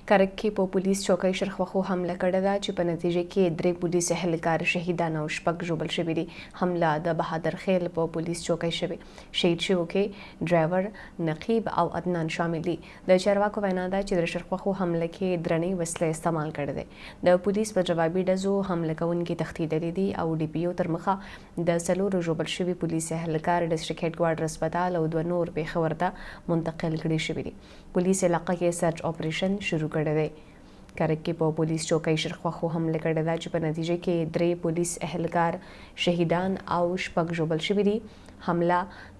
کرک په پولیس چوکۍ شرخوخو حمله کړې ده چې په نتیجه کې 3 پولیس اهلکار شهیدان او 6 ژوبل شوي دي. حمله د بهادر خیل په پولیس چوکۍ شوې. شهید شوو کې ډرایور، نقیب او عدنان شامل دي. د چارواکو وینا ده چې د شرخوخو حمله کې درنې وسلې استعمال کړي دي. د پولیس په جوابي ډزو حمله کوونکي تښتېدلي دي او ډي پي او تر مخه د 4 ژوبل شوي پولیس اهلکار ډسټریکټ هډ کوارټر هسپتال او 2 نور پېښور ته منتقل کړي شوي دي. پولیس علاقه کې سرچ اپریشن شروع کړی دی. کرک کې په پولیس چوکۍ شرخوخو حمله کړې ده چې په نتیجه کې 3 پولیس اهلکار شهیدان او 6 ژوبل شوي دي. حمله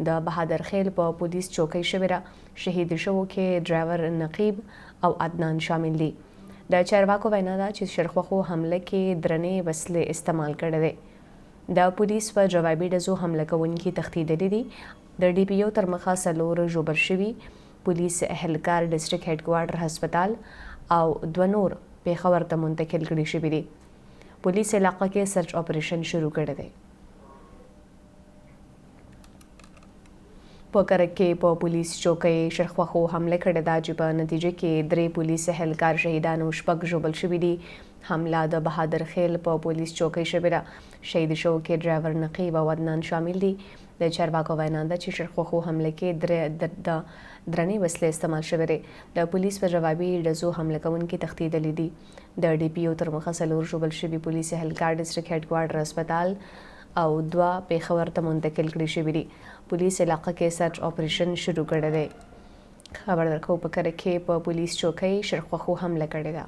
د بهادر خیل په پولیس چوکۍ شوې ده. شهید شوو کې ډرایور، نقیب او عدنان شامل دي. د چارواکو وینا ده چې شرخوخو حمله کې درنې وسلې استعمال کړي دي. د پولیس په جوابي ډزو حمله کوونکي تښتېدلي دي. د ډي پي او تر مخه 4 ژوبل شوي پولیس اهلکار ډسټریکټ هډ کوارټر هسپتال او 2 نور پېښور ته منتقل کړي شوي دي. پولیس علاقه کې سرچ اپریشن شروع کړی دی. په کرک کې په پولیس چوکۍ شرخوخو حمله کړې ده چې په نتیجه کې 3 پولیس اهلکار شهیدان او 6 ژوبل شوي دي. حمله د بهادر خیل په پولیس چوکۍ شوې ده. شهید شوو کې ډرایور، نقیب او عدنان شامل دي. د چارواکو وینا ده چې شرخوخو حمله کې درنې وسلې استعمال شوې دي. د پولیس په جوابي ډزو حمله کوونکي تښتېدلي دي. د ډي پي او تر مخه 4 ژوبل شوي پولیس اهلکار ډسټریکټ هډ کوارټر هسپتال او 2 پېښور ته منتقل کړي شوي دي. پولیس علاقه کې سرچ اپریشن شروع کړی دی. خبر درکوو په کرک کې په پولیس چوکۍ شرخوخو حمله کړې ده.